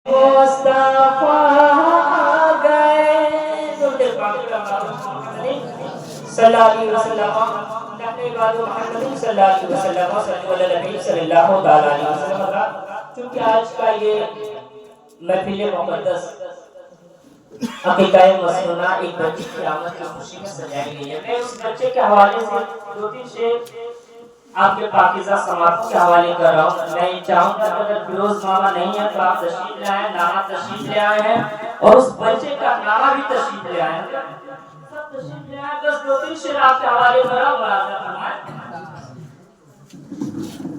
مصطفیٰ گئے صلی اللہ علیہ وسلم صلی اللہ علیہ وسلم صلی اللہ علیہ وسلم۔ چونکہ آج کا یہ محفل مقدس عقیدہ مسنونہ ایک بچے کی آمد کی خوشی میں سجائی گئی ہے، میں اس بچے کے حوالے سے دو تین شعر آپ کے پاکیزہ سماعتوں کے حوالے کر رہا ہوں۔ میں چاہوں کہ اگر فیروز ماما نہیں ہے تو آپ تشریف لے آئے، نانا تشریف لے آئے ہیں اور اس بچے کا نانا بھی تشریف لے آئے ہیں، سب تشریف لے آئے۔ بس دو تین شعر آپ کے حوالے کر رہا ہوں، ملاحظہ فرمائیں۔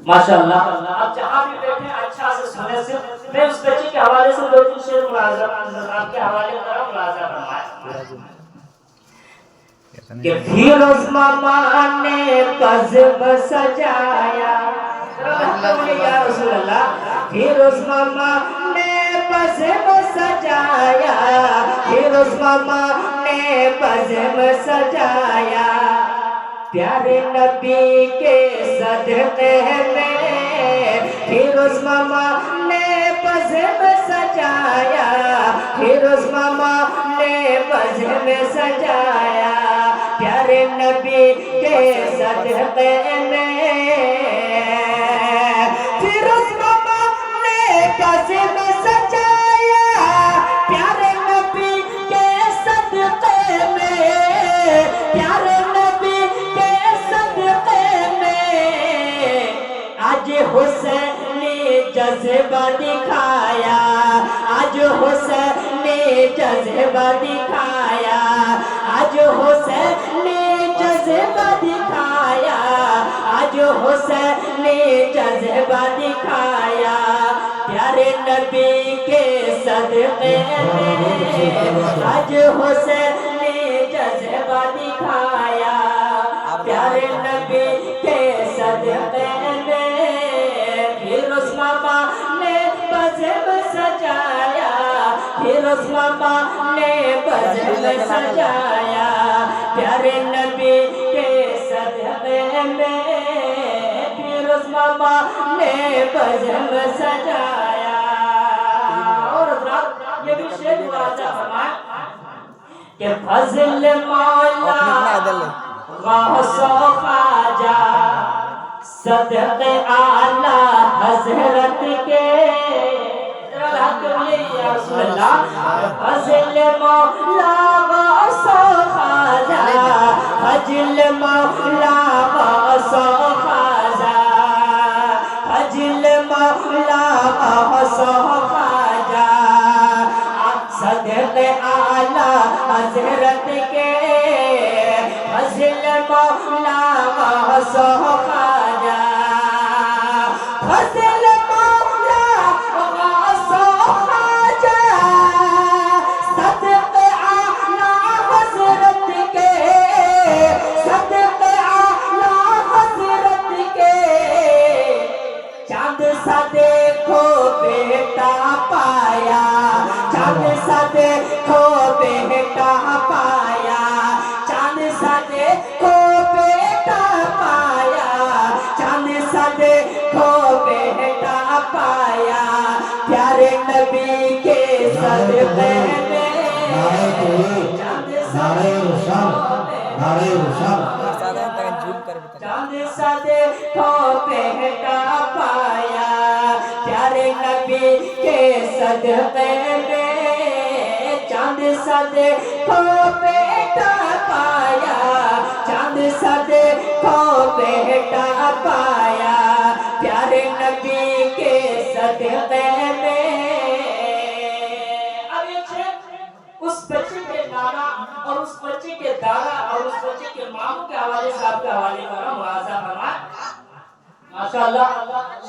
ماشاءاللہ آپ جہاں بھی بیٹھے اچھا سے سنے، صرف میں اس بچے کے حوالے سے دو تین شعر ملاحظہ آپ کے حوالے کر رہا ہوں، ملاحظہ فرمائیں کہ فیروز ماما نے قصب سجایا، یا رسول اللہ، فیروز ماما نے قصب سجایا، فیروز ماما نے قصب سجایا، پیارے نبی کے صدقے میں فیروز ماما نے قصب سجایا، فیروز ماما نے قصب سجایا، پیارے نبی کے صدقے میں فیروز ماما نے قصب سجایا، پیارے نبی کے صدقے میں، پیارے نبی کے صدقے میں آج حسینی جذبہ دکھایا، آج حسینی جذبہ دکھایا، آج حسینی جذبہ دکھایا، آج حسینی جذبہ دکھایا، پیارے نبی کے صدقے میں آج حسینی جذبہ دکھایا، پیارے نبی کے صدقے میں فیروز ماما نے قصب سجایا، فیروز ماما نے قصب سجایا، پیارے نبی کے صدقے میں فیروز ماما نے قصب سجایا۔ اور حضرات یہ بھی شعر ملاحظہ فرمائیں کہ فضل مولا غوث و خواجہ صدق اعلی حضرت کے، یا رسول اللہ، فضل مولا غوث و خواجہ، فضل مولا غوث و خواجہ، فضل مولا غوث و خواجہ صدق اعلی حضرت کے، فضل مولا غوث و خواجہ، فضل مولا غوث و خواجہ صدق اعلی حضرت کے، صدق اعلی حضرت کے چاند سا دیکھو بیٹا پایا، چاند سا دیکھو بیٹا پایا، چاند سا دیکھو بیٹا پایا، چاند سا دیکھو بیٹا پایا، پیارے نبی کے صدقے میں چاند سا چاند سا دیکھو بیٹا پایا، پیارے نبی کے صدقے میں چاند سا دیکھو بیٹا پایا، چاند سا دیکھو بیٹا پایا، پیارے نبی کے صدقے میں۔ اب ایک شعر اس بچے کے نانا اور اس بچے کے دادا اور اس بچے کے ماموں کے حوالے سے آپ کے حوالے کر رہا ہوں، ملاحظہ فرمائیں۔ ماشاءاللہ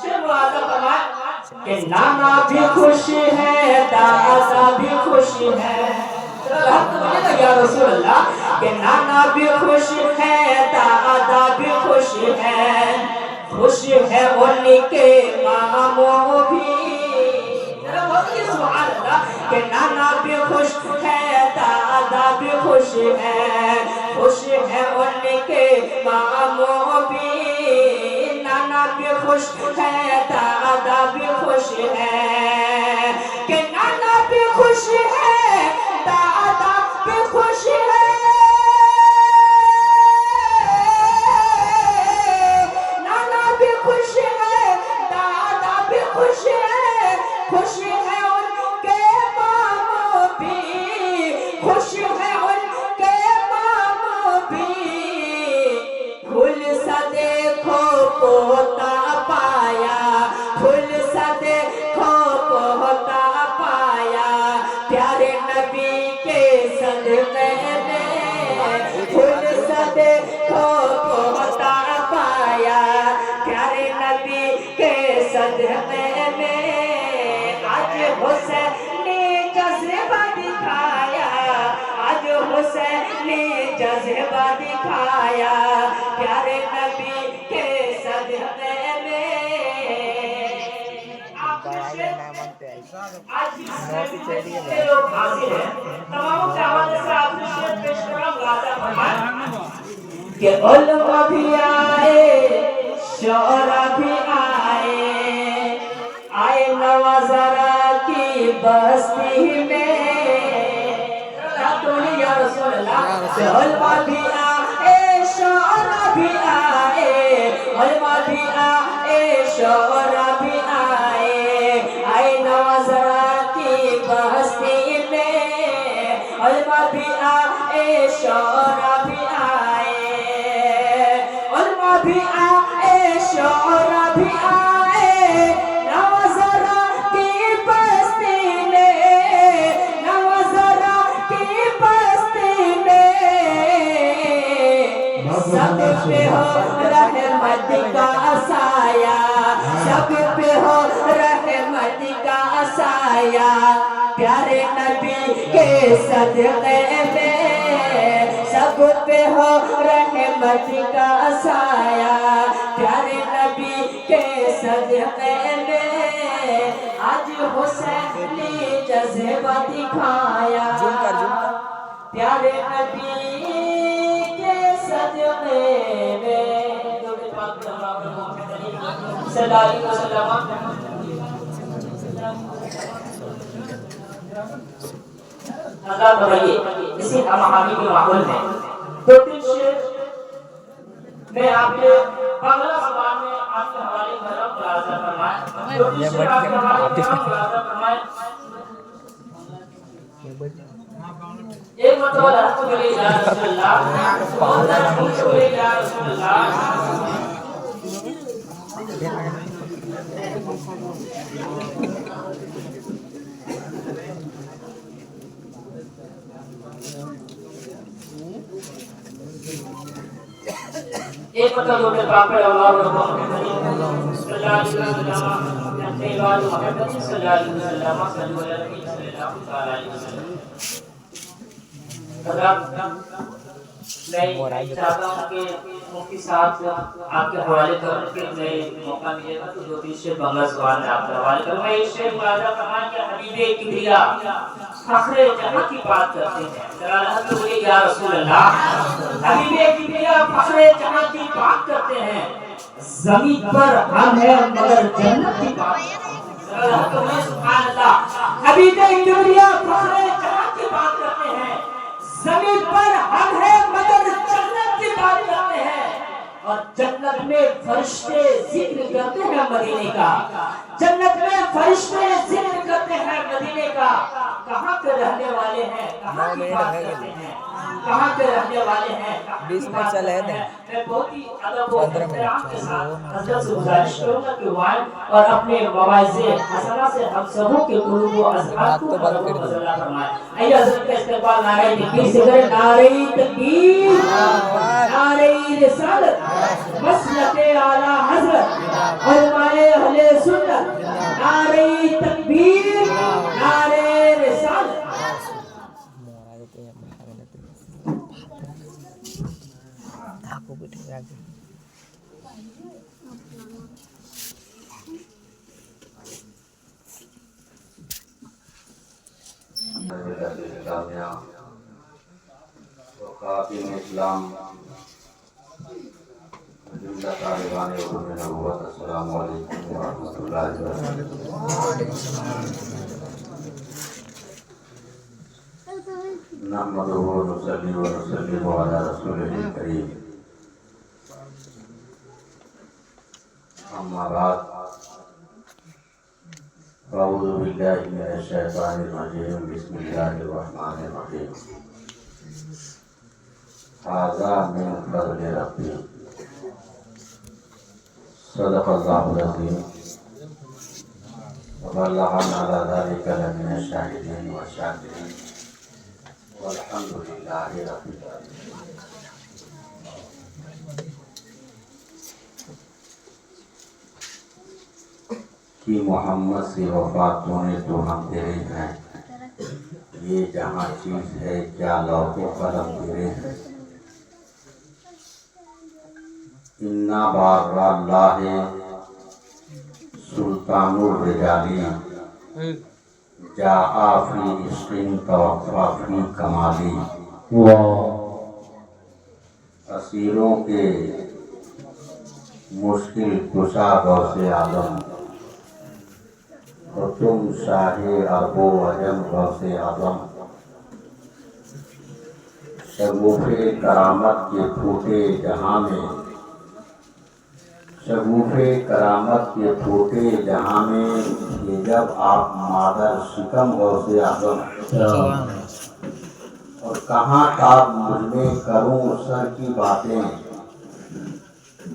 شعر ملاحظہ فرمائیں کہ نانا بھی خوش ہے، دادا بھی خوش ہے، یا رسول اللہ، کہ نانا بھی خوش ہے، دادا بھی خوش ہے، خوش ہے ان کے ماموں بھی، سبحان اللہ، کہ نانا بھی خوش ہے، دادا بھی خوش ہے، خوش ہے ان کے ماموں بھی، نانا بھی خوش ہے، دادا بھی خوش ہے، کہ حسین نے جذبہ دکھایا، آج حسین نے جذبہ دکھایا، پیارے نبی کے صدقے میں آج جتنے لوگ حاضر ہیں تمام کے حوالے سے آپ نے شعر پیش کرنا ملازہ فرمائیں کہ علماء بھی آئے، شعراء بھی آئے، آئے نوازرہ کی بستی میں، یا رسول اللہ، علماء بھی آئے، شعراء بھی آئے، علماء بھی آئے، شعراء بھی آئے، آئے نوازرہ کی بستی میں، علماء بھی آئے، شعراء بھی آئے، علماء بھی آئے، شعراء بھی آئے، نوازرہ کی بستی میں، نوازرہ کی بستی میں، سب پہ ہو رحمت کا سایہ، سب پہ ہو رحمت کا سایہ، پیارے نبی کے صدقے میں، سب پہ ہو رحمت کا سایہ، پیارے نبی کے صدقے میں، آج حسین نے جذبہ دکھایا، پیارے نبی کے صدقے میں، صلی اللہ علیہ وسلم۔ حضرات بھائیے، اسی ہماہنگی کے ماحول میں دو تین شعر میں آپ کے بنگلہ زبان میں آپ کے حوالے کرم ملازہ فرمائیں، دو تین شعر آپ کے حوالے کرم ملازہ فرمائیں۔ ایک مرتبہ لڑکوں کے لئے یا رسول اللہ، اور لڑکوں کے لئے یا رسول اللہ، ایک مرتبہ دو تین پاک پڑھے اللہ رب صلی اللہ علیہ وسلم، اپنے بعد محمد صلی اللہ علیہ وسلم، صلی اللہ علیہ وسلم۔ حضرات میں چاہتا ہوں کہ مفتی صاحب کو آپ کے حوالے کرنے کے لیے موقع ملے گا تو دو تین شعر بنگلہ زبان میں آپ کے حوالے کروں میں۔ ایک شعر ملازہ فرمائیں کہ حبیب کبریا فخر جہاں کی بات کرتے ہیں، ذرا لحظ میں بولیے یا رسول اللہ، حبیب کبریا فخر جہاں کی بات کرتے ہیں، زمین پر ہم ہیں مگر جنت کی بات کرتے ہیں، ذرا لحظ میں بولیے سبحان اللہ، حبیب کبریا فخر جہاں کی بات کرتے ہیں، زمین پر ہم ہیں مگر جنت کی بات کرتے ہیں، اور جنت میں فرشتے ذکر کرتے ہیں مدینے کا، جنت میں فرشتے ذکر کرتے ہیں مدینے کا، کہاں کے رہنے والے ہیں، کہاں کی بات کرتے ہیں، کہاں کے رہنے والے ہیں، کہاں کی بات کرتے ہیں۔ میں بہت ہی ادب و احترام کے ساتھ حضرت سے گزارش کروں گا کہ وائن اور اپنے مواعظ حسنہ سے ہم سبوں کے قلوب و اذہان کو مزلہ فرمائے۔ آئیے حضرت کا استقبال نعرہ تکبیر سے کریں، نعرہ تکبیر، نعرہ رسالت، مسلک اعلیٰ حضرت، علماء اہل سنت، نعرہ تکبیر، نعرہ رسالت۔ خاتم اسلام جملہ طالبان علوم نبوت، السلام علیکم ورحمۃ اللہ وبرکاتہ۔ نحمدہ ونصلی ونسلم علی رسولہ الکریم، اما بعد، اعوذ باللہ من الشیطان الرجیم، بسم اللہ الرحمن الرحیم۔ ھذا من فضل ربی، صدق اللہ العظیم، وبلغنا علی ذلک لمن الشاہدین والشاکرین، والحمد للہ رب العالمین۔ کہ محمد سے وفات ہونے تو ہم تیرے ہیں، یہ جہاں چیز ہے کیا لوح و قلم تیرے ہیں۔ انا بار اللہ سلطان الرجالی جاء فی عشق توفا فی کمالی۔ اسیروں کے مشکل کشا غوث اعظم، اور تم شاہ عرب و عجم غوث اعظم۔ شگوف کرامت کے پھوٹے جہاں میں، شگوف کرامت کے پھوٹے جہاں میں، کہ جب آپ مادر شکم غوث اعظم۔ اور کہاں تاب مجھ میں کروں سر کی باتیں،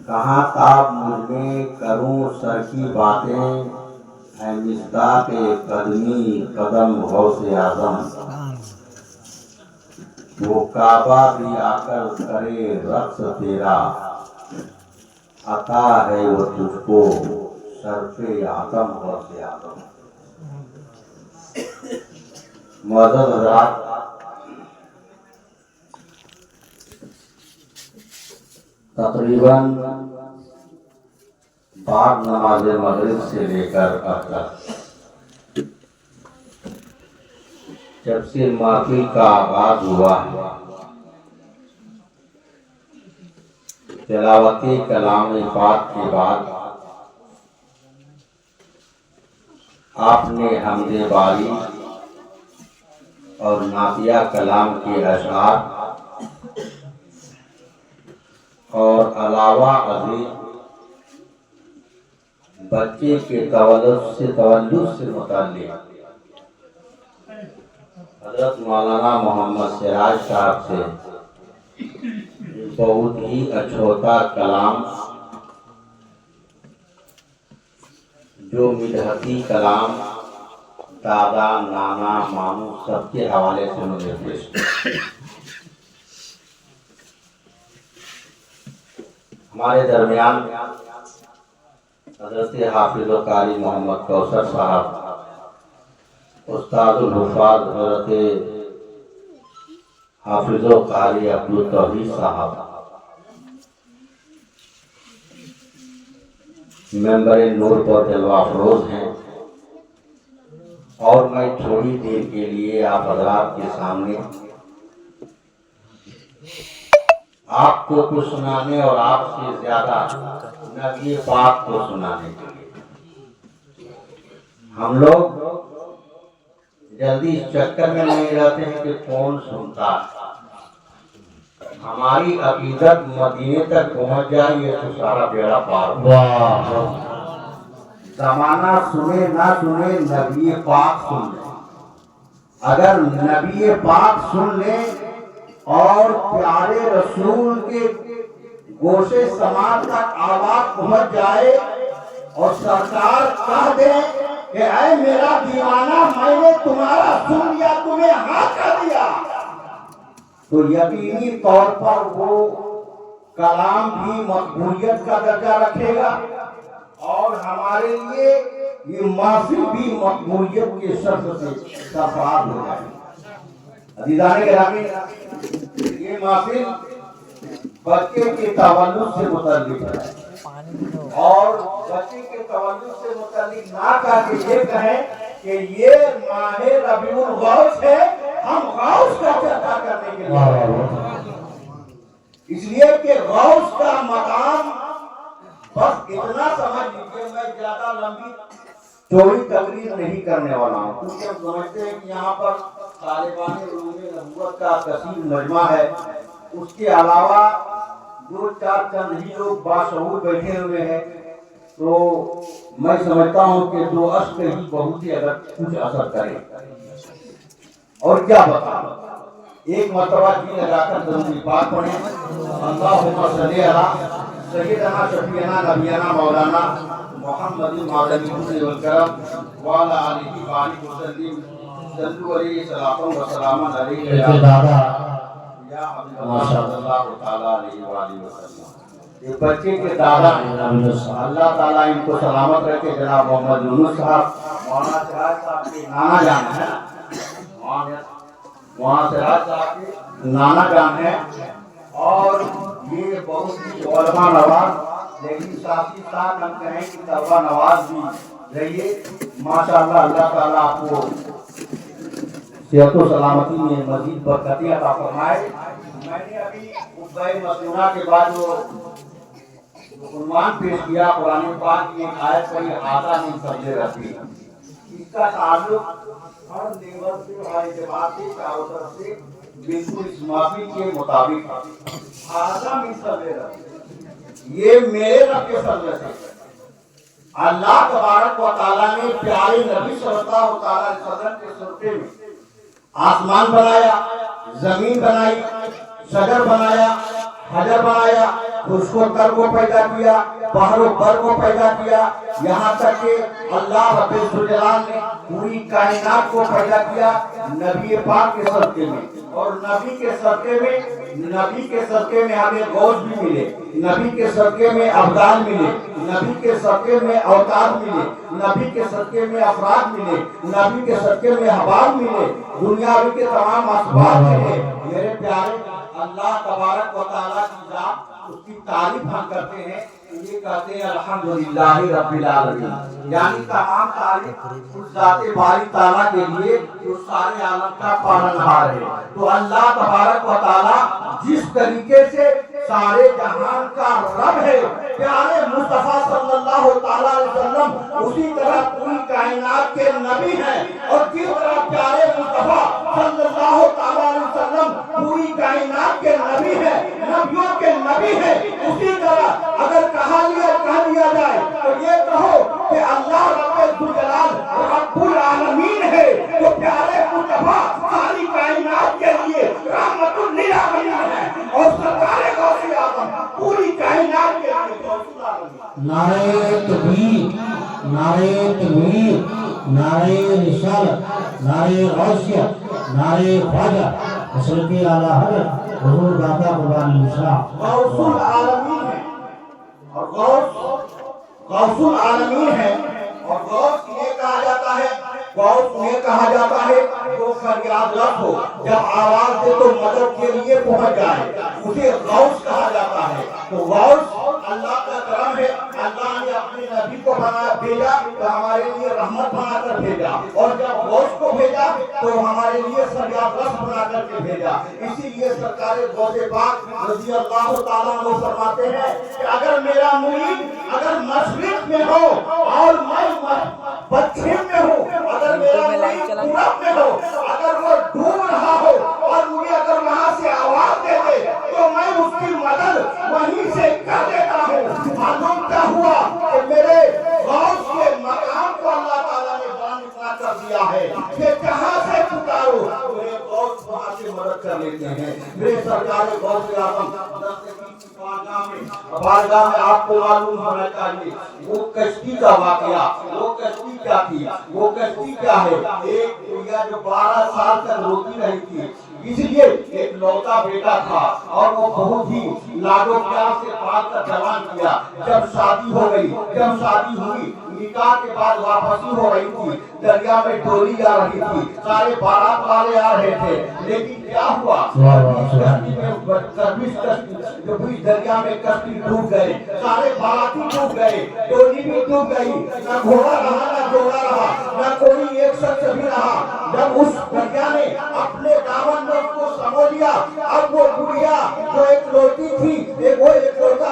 کہاں تاب مجھ میں کروں سر کی باتیں، اے مصداق قدمی قدم غوث اعظم۔ وہ کعبہ بھی آ کر کرے رقص تیرا، عطا ہے وہ تجھ کو شرف اعظم غوث اعظم۔ معزز حضرات، تقریباً بعد نماز مغرب سے لے کر اب تک جب سے محفل کا آغاز ہوا ہے، تلاوت کلام پاک کے بعد آپ نے حمد باری اور نعتیہ کلام کے اشعار اور علاوہ ازیں بچے کے تولد سے متعلق حضرت مولانا محمد سراج صاحب سے بہت ہی اچھوتا کلام، جو مدحتی کلام دادا نانا ماموں سب کے حوالے سے مجھے پیش کیا۔ ہمارے درمیان حضرت حافظ و قاری محمد کوثر صاحب، استاد الحفاظ حضرت حافظ و قاری عبدالتوحید صاحب، ممبر نور پر جلوہ افروز ہیں، اور میں تھوڑی دیر کے لیے آپ حضرات کے سامنے آپ کو کچھ سنانے اور آپ سے زیادہ نبی پاک کو سنانے کے لیے۔ ہم لوگ جلدی اس چکر میں نہیں رہتے ہیں کہ کون سنتا ہے، ہماری عقیدت مدینے تک پہنچ جائے یہ تو سارا بیڑا پار ہو۔ زمانہ سنے نہ سنے، نبی پاک سن لیں۔ اگر نبی پاک سن لیں اور پیارے رسول کے گوشے سماعت تک آواز پہنچ جائے اور سرکار کہہ دے کہ اے میرا دیوانہ میں نے تمہارا سن لیا، تمہیں ہاں کر دیا، تو یقینی طور پر وہ کلام بھی مقبولیت کا درجہ رکھے گا، اور ہمارے لیے یہ محفل بھی مقبولیت کے شرط سے سرفراز ہو جائے گی۔ عزیزان گرامی، یہ محفل بچے کے تولد سے متعلق ہے، اور بچے کے تولد سے متعلق نہ کہہ کے یہ کہیں کہ یہ ماہ ربیع الغوث ہے، ہم غوث کا چرچا کرنے کے لیے، اس لیے کہ غوث کا مقام بس اتنا سمجھ لیجیے۔ میں زیادہ لمبی چوڑی تقریر نہیں کرنے والا ہوں، کیونکہ ہم سمجھتے ہیں کہ یہاں پر طالبان علوم نبوت کا کثیر مجمع ہے، اس کے علاوہ دو چار چند ہی لوگ باشعور بیٹھے ہوئے ہیں، تو میں سمجھتا ہوں کہ دو اشک ہی بہت ہی اگر کچھ اثر کرے۔ اور کیا بتا، ایک مرتبہ جی لگا کر درود پاک پڑھیں، اللہم صلی علی سیدنا شفیعنا نبینا مولانا محمد معظم والکرم وعلی آلہ وآلہ وسلم، صلو علیہ صلاۃ و سلام علیہ یا حبیب اللہ صلی اللہ تعالی علیہ وآلہ وسلم۔ یہ بچے کے دادا ہیں، اللہ تعالیٰ ان کو سلامت رکھے۔ جناب محمد یونس صاحب مولانا سراج صاحب کے نانا جان ہیں، مولانا سراج صاحب کے نانا جان ہیں، اور یہ بہت ہی علماء نواز، لیکن ساتھ ہی ساتھ ہم کہیں کہ طلبہ نواز بھی رہیے۔ ماشاءاللہ اللہ تعالیٰ آپ کو صحت و سلامتی میں مزید برکتیں عطا فرمائے۔ میں نے ابھی خطبہ مسنونہ کے بعد جو عنوان پیش کیا قرآن پاک کی ایک آیت پر احاطہ من فضل ربی، اس کا تعلق ہر لیول سے، ہر اعتبار سے، چاروں طرف سے بالکل اس محفل کے مطابق احاطہ من فضل ربی، یہ میرے رب کے فضل سے اللہ تبارک و تعالیٰ نے پیارے نبی صلی اللہ علیہ وسلم کے صدقے میں آسمان بنایا، زمین بنائی، شجر بنایا، حجر بنایا، خشک و تر کو پیدا کیا، بحر و بر کو پیدا کیا، یہاں تک کہ اللہ رب الجلال نے پوری کائنات کو پیدا کیا نبی پاک کے صدقے میں۔ اور نبی کے صدقے میں ہمیں غوث بھی ملے، نبی کے صدقے میں ابدال ملے، نبی کے صدقے میں اوتاد ملے، نبی کے صدقے میں افراد ملے، نبی کے صدقے میں احباب ملے، دنیاوی کے تمام اسباب ملے۔ میرے پیارے اللہ تبارک و تعالیٰ کی ذات، اس کی تعریف ہم کرتے ہیں، یہ کہتے ہیں الحمدللہ رب العالمین، یعنی تمام تعریف اس ذات باری تعالیٰ کے لیے جو سارے عالم کا پالنہار ہے۔ تو اللہ تبارک و تعالیٰ جس طریقے سے سارے جہان کا رب ہے، پیارے مصطفیٰ صلی اللہ علیہ وسلم اسی طرح پوری کائنات کے نبی ہیں، اور جس طرح پیارے مصطفیٰ صلی اللہ علیہ وسلم پوری کائنات کے نبی ہیں، نبیوں کے نبی ہیں، اسی طرح اگر کہہ دیا جائے تو یہ کہو کہ اللہ رب الجلال رب العالمین ہے، تو پیارے مصطفیٰ ساری کائنات کے لیے رحمت للعالمین ہے، اور سرکار غوث اعظم پوری کائنات کے لیے غوث العالمین۔ نعرہ تکبیر، نعرہ تکبیر، نعرہ رسالت، نعرہ غوثیت، نعرہ خواجہ، حضرت اعلیٰ حضرت حضور داتا قربانی صاحب غوث العالمین ہے، اور غوث العالمین ہے، اور غوث یہ کہا جاتا ہے، غوث یہ کہا جاتا ہے جو فریاد رس ہو، جب آواز دے تو مدد کے لیے پہنچ جائے، اسے غوث کہا جاتا ہے۔ تو غوث اللہ کا کرم ہے، اللہ نے اپنے نبی کو بھیجا تو ہمارے لیے رحمت بنا کر بھیجا، اور جب غوث کو بھیجا تو ہمارے لیے فریاد رس بنا کر کے بھیجا۔ اسی لیے سرکار غوث پاک رضی اللہ تعالیٰ عنہ فرماتے ہیں کہ اگر میرا مرید اگر مشرق میں ہو اور میں پچھم میں ہوں، اگر میرا مرید پورب میں ہو، اگر وہ ڈوب رہا ہو اور مجھے اگر وہاں سے آواز دے دے تو میں اس کی مدد وہیں سے کر دیتا ہوں۔ معلوم کیا ہوا کہ میرے غوث کے مقام کو اللہ تعالیٰ نے بیان اتنا کر دیا ہے کہ کہاں سے پکارو میرے غوث وہاں سے مدد کر لیتے ہیں۔ میرے سرکار غوث اعظم بارگاہ میں آپ کو معلوم ہونا چاہیے وہ کشتی کا واقعہ، وہ کشتی کیا تھی، وہ کشتی کیا ہے؟ ایک گڑیا جو 12 سال تک روتی رہی تھی، اس لیے ایک لوتا بیٹا تھا اور وہ بہت ہی لاڈ و پیار سے پال کر جوان کیا۔ جب شادی ہو گئی، جب شادی ہوئی، نکاح کے بعد واپسی ہو رہی تھی، دریا میں ڈولی جا رہی تھی، سارے بارات والے آ رہے تھے، لیکن کیا ہوا؟ جب اس دریا میں کشتی ڈوب گئے، سارے باراتی ڈوب گئے، ڈولی بھی ڈوب گئی، نہ گھوڑا رہا نہ گھوڑا رہا، نہ کوئی ایک شخص بھی رہا۔ جب اس دریا نے اپنے دامن میں اس کو سمو لیا، اب وہ گڑیا جو ایک لوٹی تھی، وہ ایک لوٹا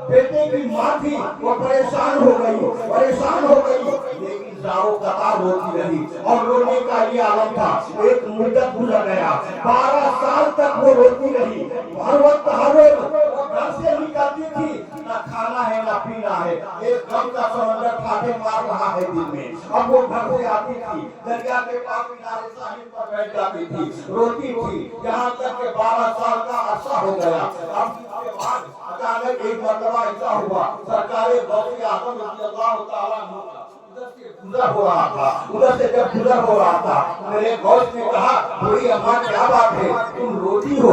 بیٹے کی ماں تھی، وہ پریشان ہو گئی، لیکن زاروں قطار روتی رہی، اور رونے کا یہ عالم تھا۔ ایک مدت گزر گیا، 12 سال تک وہ روتی رہی، ہر وقت وہ گھر سے نکلتی تھی، نہ کھانا ہے نہ پینا ہے، ایک غم کا سمندر کھاتے مار رہا ہے دل میں۔ اب وہ گھر سے آتی تھی، دریا کے پاس کنارے ساحل پر بیٹھ جاتی تھی، روتی تھی، یہاں تک کہ 12 سال کا عرصہ ہو گیا۔ اب اس کے بعد اچانک ایک مرتبہ ایسا ہوا، سرکار غوث اعظم رضی اللہ تعالیٰ عنہ گزر ہو رہا تھا، ادھر سے جب گزر ہو رہا تھا، میرے غوث نے کہا بڑی اماں کیا بات ہے، تم روتی ہو،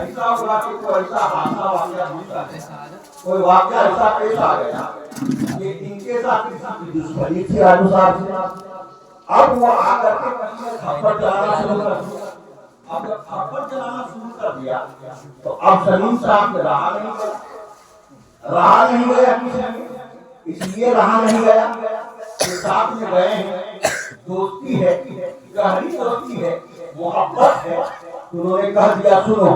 ایسا ہوا کہ کوئی ایسا حادثہ واقعہ ہوتا ہے، کوئی واقعہ ایسا پیش آ گیا کہ ان کے ساتھ کسی کی دشمنی تھی راجو صاحب سے، اب وہ آ کر کے کسی نے تھپڑ چلانا شروع کر دیا۔ اب جب تھپڑ چلانا شروع کر دیا تو اب سلیم صاحب سے رہا نہیں گیا کسی نے، اس لیے رہا نہیں گیا کہ ساتھ میں گئے ہیں، دوستی ہے، گہری دوستی ہے، محبت ہے۔ انہوں نے کہہ دیا سنو،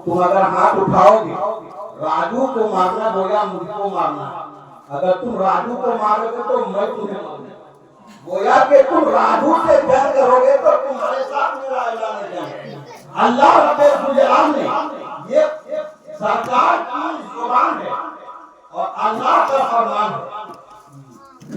تم اگر ہاتھ اٹھاؤ گے راجو کو مارنا گویا مجھ کو مارنا، اگر تم راجو کو مارو گے تو میں تمہیں ماروں گویا کہ تم راجو سے جنگ کرو گے تو تمہارے ساتھ میرا اعلان جنگ۔ اللہ رب العالمین نے یہ سرکار کی زبان ہے اور اللہ کا فرمان ہے۔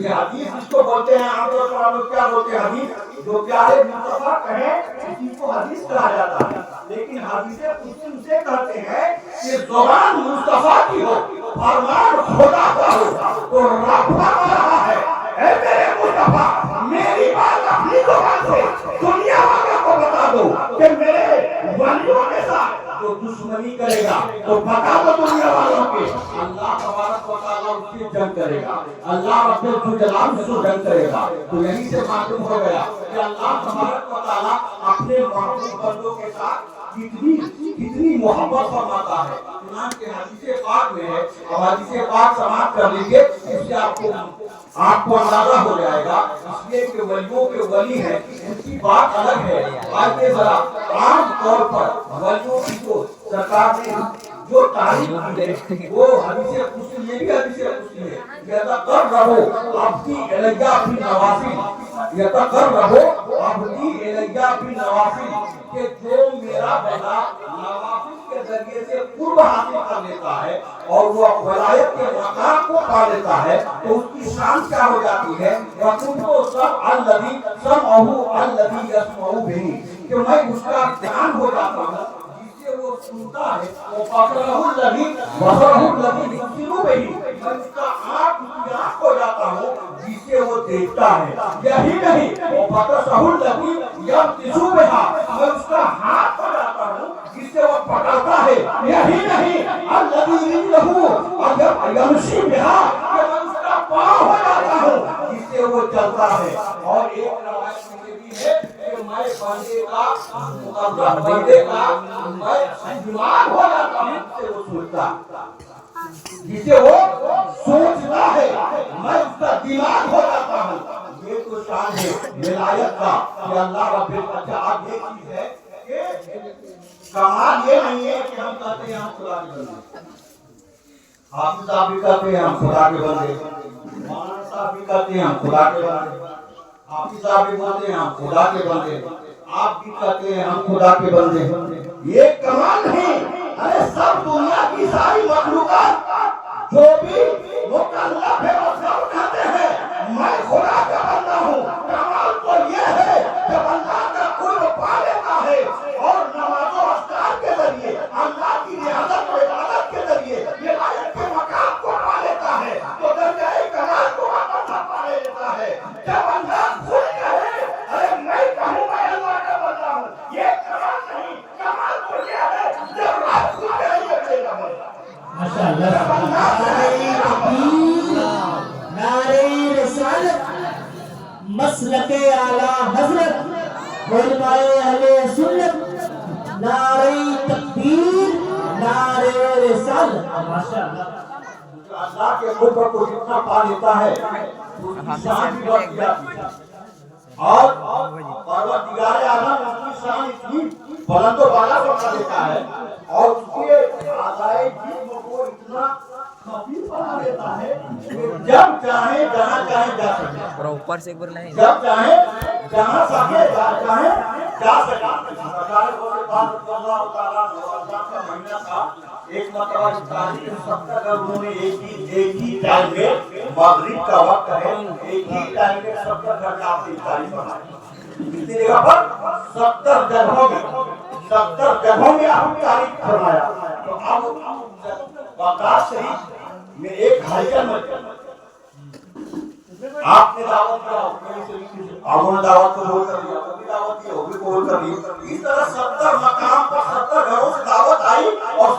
یہ حدیث اس کو بولتے ہیں، عام طور پر لوگ کیا بولتے ہیں، حدیث جو پیارے مصطفیٰ کہیں اسی کو حدیث کہا جاتا ہے، لیکن حدیث قدسی اسے کہتے ہیں کہ زبان مصطفیٰ کی ہو، فرمان خدا کا ہو، تو رب فرما رہا ہے اے میرے مصطفیٰ میری بات اپنی زبان سے دنیا والوں کو بتا دو کہ میرے ولیوں کے ساتھ جو دشمنی کرے گا تو بتا دو دنیا والوں کے اللہ تبارک و تعالیٰ اس کی جنگ کرے گا، اللہ رب الجلال سے جنگ کرے گا۔ تو یہیں سے معلوم ہو گیا کہ اللہ تبارک و تعالیٰ اپنے محبوب بندوں کے ساتھ کتنی محبت فرماتا ہے۔ چنانچہ حدیث پاک میں ہے، اب حدیث پاک سماعت کر لیجیے، اس سے آپ کو اندازہ ہو جائے گا، اس لیے کہ ولیوں کے ولی ہیں ان کی بات الگ ہے۔ آج کے ذرا عام طور پر ولیوں کی جو سرکار نے جو تعریف کی ہے وہ حدیث قدسی، یہ بھی حدیث قدسی ہے، یتقرب عبدی الیہ بالنوافل، یتقرب عبدی الیہ بالنوافل، کہ جو میرا بندہ نوافل کے ذریعے سے قرب حاصل کر لیتا ہے اور وہ ولایت کے مقام کو پا لیتا ہے تو اس کی شان کیا ہو جاتی ہے، وَكُنْتُ سَمْعَ الَّذِي سَمْعَهُ الَّذِي يَسْمَعُ بِهِ، کہ میں اس کا کان ہو جاتا ہوں جس سے وہ سنتا ہے، وَبَصَرَهُ الَّذِي يُبْصِرُ بِهِ، میں اس کا آنکھ اس کی آنکھ ہو جاتا ہوں جس سے وہ دیکھتا ہے۔ یہی نہیں، وَبَطَشَهُ الَّذِي يَبْطِشُ بِهَا، میں اس کا ہاتھ ہو جاتا ہوں جس سے وہ پکڑتا ہے۔ یہی نہیں، الَّذِي رِجْلَهُ يَمْشِي بِهَا، کہ میں اس کا پاؤں ہو جاتا ہوں جس سے وہ چلتا ہے۔ اور ایک روایت میں یہ بھی ہے کہ میں بندے کا میں دماغ ہو جاتا ہوں جس سے وہ سوچتا ہے، میں اس کا دماغ ہو جاتا ہوں۔ یہ تو شان ہے ولایت کا کہ اللہ رب العزت۔ اب یہ چیز ہے کہ کمال یہ نہیں ہے کہ ہم کہتے ہیں ہم خدا کے بندے، حافظ صاحب بھی کہتے ہیں ہم خدا کے بندے، مولانا صاحب بھی کہتے ہیں ہم خدا کے بندے، حافظ صاحب بھی بولتے ہیں ہم خدا کے بندے، آپ بھی کہتے ہیں ہم خدا کے بندے۔ یہ کمال نہیں، ارے سب دنیا کی ساری مخلوقات جو بھی مکلف ہے وہ سب کہتے ہیں میں خدا کا بندہ ہوں۔ کمال تو یہ ہے کہ اللہ کا قرب پا لیتا ہے اور نماز و اذکار کے ذریعے، اللہ کی رعایت و عبادت کے ذریعے ولایت کے مقام کو پا لیتا ہے، تو درجہ کمال کو پا لیتا ہے۔ جب اللہ خود کہے ارے میں کہوں میں اللہ کا بندہ ہوں، یہ کمال نہیں، کمال تو یہ ہے جب رب خود کہے یہ میرا بندہ۔ ماشاءاللہ، نعرہ تکبیر، نعرہ رسالت، مسلک اعلیٰ حضرت علماء اہل سنت، نعرہ تکبیر، نعرہ رسالت۔ ماشاءاللہ، اللہ کے قرب کو جتنا پا لیتا ہے اس کی شان بھی بڑھ جاتی ہے، اور پروردگار اعظم اس کی شان اتنی بلند و بالا بنا دیتا ہے اور اس کے اعضائے جسم کو اتنا خفیف بنا دیتا ہے کہ جب چاہے جہاں چاہے جا سکے، اوپر سے ایک بار نہیں جب چاہے جہاں چاہے جا سکے۔ سرکار غوث پاک رضی اللہ تعالیٰ عنہ رمضان کا مہینہ تھا، ایک مرتبہ اس تاریخ میں سب تک انہوں نے ایک ہی ٹائم میں مغرب کا وقت ہے، ایک ہی ٹائم میں سب تک گھر کا اپنی تاریخ بنائی، کتنی جگہ پر 70 جگہوں میں اپنی تاریخ فرمایا۔ تو اب بغداد شریف میں ایک ہائیکل میں آپ نے دعوت دیا، آپ نے دعوت قبول کر لیا، وہ بھی دعوت دی، وہ بھی قبول کر لی، اس طرح 70 مقام پر 70 گھروں سے دعوت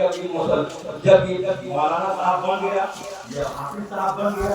جب یہ مولانا صاحب بن گیا، یہ حافظ صاحب بن گیا،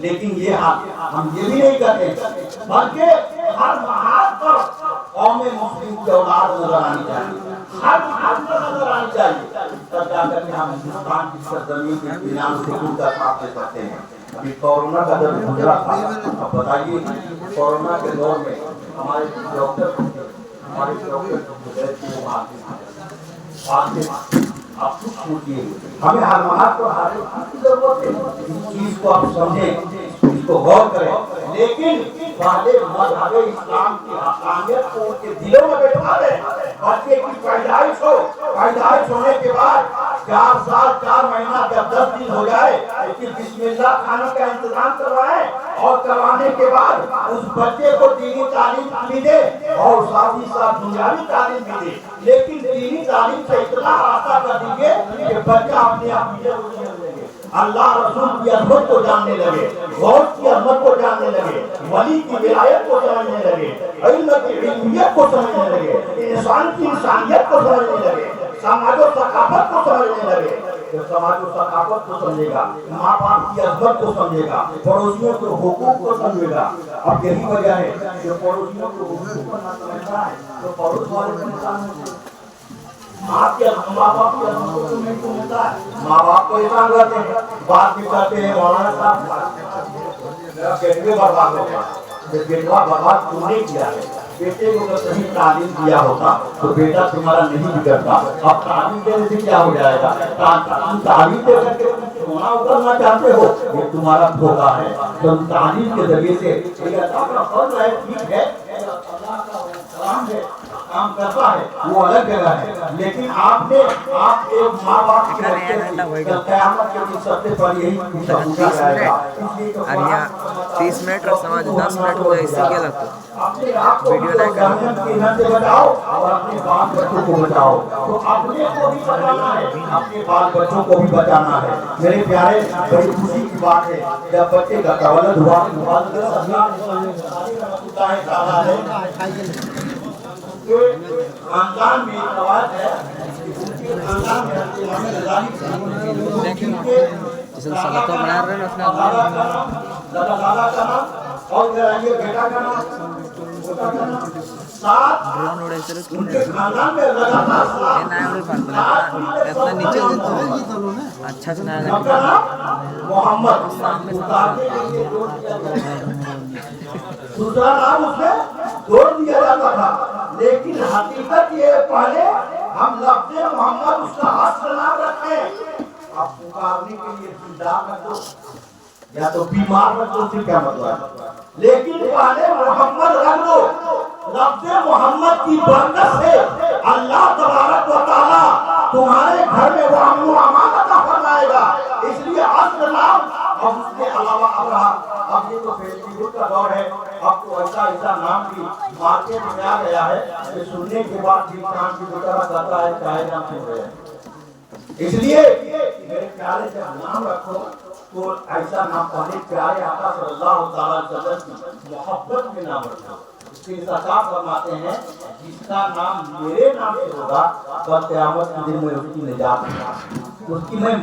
لیکن یہ ہم یہ بھی نہیں کرتے بلکہ ہر محاذ پر قوم مسلم کی اولاد نظر آنی چاہیے، ہر محاذ پر نظر آنی چاہیے، تب جا کر کے ہم ہندوستان کی سرزمین کے اطمینان سکون کا ساتھ دے سکتے ہیں۔ ابھی کورونا کا جب گزرا تھا، اب بتائیے کورونا کے دور میں ہمارے ڈاکٹر آپ کچھ پوچھیے، ہمیں ہر محاذ پر ہر کی ضرورت ہے، اس چیز کو آپ سمجھیں، اس کو غور کریں، لیکن پہلے مذہب اسلام کی حقانیت کو ان کے دلوں میں بیٹھا دیں۔ بچے کی پیدائش ہونے کے بعد 4 سال 4 مہینہ جب 10 دن ہو جائے لیکن بسم اللہ کھانے کا انتظام کروائیں، اور کروانے کے بعد اس بچے کو دینی تعلیم بھی دے اور ساتھ ہی ساتھ دنیاوی تعلیم بھی دے، لیکن دینی تعلیم سے اتنا راستہ کر دیجیے کہ بچہ اپنے آپ اللہ رسول کی عظمت کو جاننے لگے، غوث کی عظمت کو جاننے لگے، ولی کی ولایت کو سمجھنے لگے، علم کی علمیت کو سمجھنے لگے، انسان کی انسانیت کو سمجھنے لگے، سماج و ثقافت کو سمجھنے لگے۔ جب سماج و ثقافت کو سمجھے گا، ماں باپ کی عظمت کو سمجھے گا، پڑوسیوں کے حقوق کو سمجھے گا۔ اب یہی وجہ ہے کہ پڑوسیوں کے حقوق کو نہ سمجھتا ہے تو پڑوس والے پریشان ہوتے ہیں۔ ماں باپ کی عظمت کو نہیں سمجھتا ہے، ماں باپ پریشان رہتے ہیں، بات بھی کرتے ہیں مولانا صاحب میرا بیٹے برباد ہو گیا، بیٹا برباد تم نے کیا ہے، بیٹے کو اگر صحیح تعلیم دیا ہوتا تو بیٹا تمہارا نہیں بگڑتا۔ اب تعلیم دینے سے کیا ہو جائے گا؟ تعلیم دے کر کے سونا اترنا چاہتے ہو، یہ تمہارا دھوکہ ہے۔ تم تعلیم کے ذریعے سے اللہ کا فضل ہے، ٹھیک ہے، اللہ کا کلام ہے، کام کرتا ہے، وہ الگ جگہ ہے، لیکن آپ ایک ماں باپ کی قیامت کے دن سب سے پہلے یہی پوچھا جائے گا۔ 30 منٹ اور سماج 10 منٹ ہو جائے، اسی کے لگتا اپنے آپ کو جہنم کے ایندھن سے بچاؤ اور اپنے بال بچوں کو بچاؤ۔ تو اپنے کو بھی بچانا ہے، اپنے بال بچوں کو بھی بچانا ہے۔ میرے پیارے، بڑی خوشی کی بات ہے جب بچے کا تولد ہوا، خاندان میں رواج ہے، خاندان میں سلطنت کو بنا رہے ہیں اپنا دادا کا نام اور بیٹا کا نام ڈرون اڑے چلو ان کے خاندان میں لگاتار اتنا نیچے اچھا سنا محمد دوسرا نام اس میں جوڑ دیا جاتا تھا، لیکن حقیقت یہ پہلے ہم لفظ محمد اس کا اصل نام رکھیں۔ آپ پکارنے کے لیے زندہ رکھ دو یا تو بیمار رکھ دو، پھر کیا مطلب ہے، لیکن پہلے محمد رکھ دو۔ لفظ محمد کی برکت سے اللہ تبارک و تعالی تمہارے گھر میں وہ امن و امان عطا فرمائے گا، اس لیے اصل نام۔ اب اس کے علاوہ اب یہ تو فیس بک کا دور ہے، اب تو ایسا نام بھی مارکیٹ میں آ گیا ہے کہ سننے کے بعد بھی انسان کی طرح کرتا ہے چاہے نام سن رہے ہیں۔ اس لیے میرے پیارے جب نام رکھو تو ایسا نام پہلے پیارے آقا صلی اللہ علیہ وسلم کی محبت میں نام رکھو۔ اس کے صاحب فرماتے ہیں جس کا نام میرے نام سے ہوگا کل قیامت کے دن میں اس کی نجات ہوگا، اس کی میں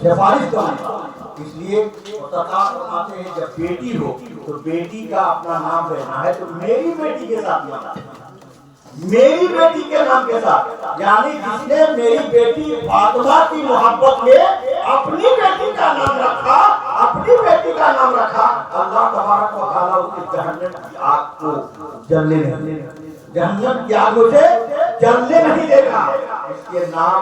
سفارش کروں گا۔ اس لیے فرماتے ہیں جب بیٹی ہو تو بیٹی کا اپنا نام رہنا ہے تو میری بیٹی کے ساتھ نام، میری بیٹی کے نام کے ساتھ، یعنی جس نے میری بیٹی فاطمہ کی محبت میں اپنی بیٹی کا نام رکھا، اپنی بیٹی کا نام رکھا، اللہ تبارک و تعالیٰ اس کے جہنم کی آگ کو جلنے نہیں دے گا، جہنم کی آگ اسے جلنے نہیں دے گا۔ اس کے نام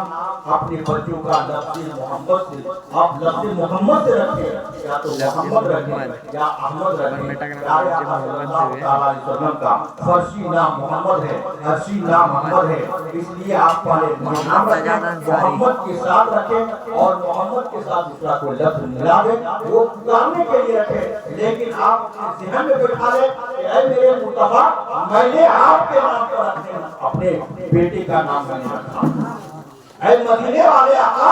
اپنے بچوں کا لفظ محمد سے، آپ لفظ محمد سے رکھیں، یا تو محمد رکھیں یا احمد رکھیں۔ کا فرشی نام محمد ہے، عرشی نام محمد ہے، اس لیے آپ پہلے نام رکھیں، محمد کے ساتھ رکھیں اور محمد کے ساتھ دوسرا کوئی لفظ ملا دیں، وہ پکارنے کے لیے رکھیں، لیکن آپ ذہن میں بٹھا لیں کہ اے میرے مصطفیٰ میں نے آپ کے نام پر اپنے بیٹے کا نام میں نے رکھا، اے مدینے والے آقا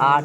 8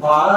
12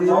9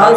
10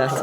10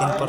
3%।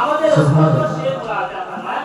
আমাদের শেখ রাজা ফরমায়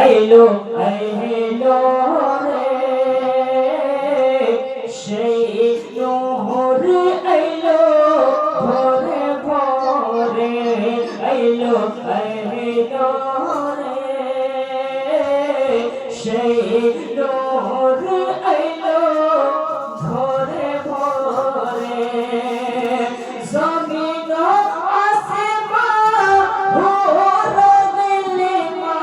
আইলো আইলো রে সেই নহর আইলো ভোরে ভোরে আইলো আইলো রে সেই নহর আইলো ভোরে ভোরে জমিন আসমান ভোরে গেলে মা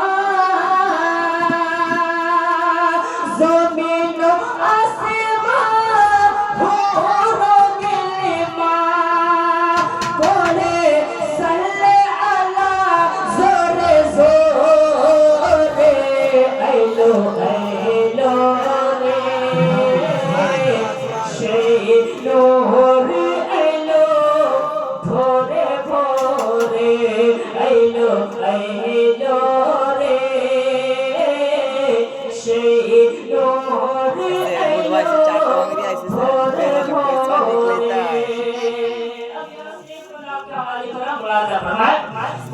জমিন আসমান ভোরে গেলে মা পড়ে সাল্লে আলা জোরে জোরে আইলো আইলো রে সেই নহর আইলো ভোরে ভোরে আইলো আইলো রে সেই নহর আইলো ভোরে ভোরে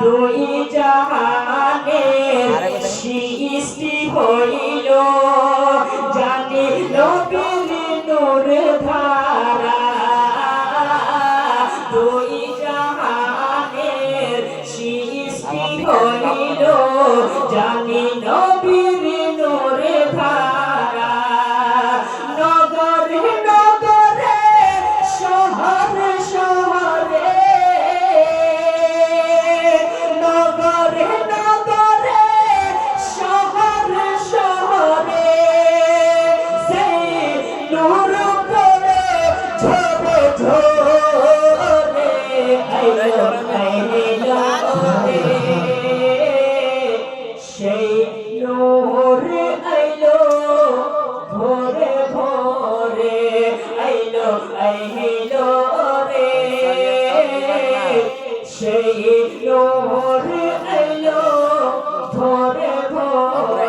দুই জাহানের সৃষ্টি হইল জানি নবীর নূর ধারা দুই জাহানের সৃষ্টি হইল জানি নবীর নূর ধারা নগরে নগরে শহরে শহরে নগরে নগরে শহরে শহরে সেই নূর পড়ে ঝরে ঝরে আইলো আইলো রে সেই নূর আইলো ভোরে ভোরে আইলো আইলো রে সেই নহর আইলো ভোরে ভোরে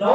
9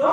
9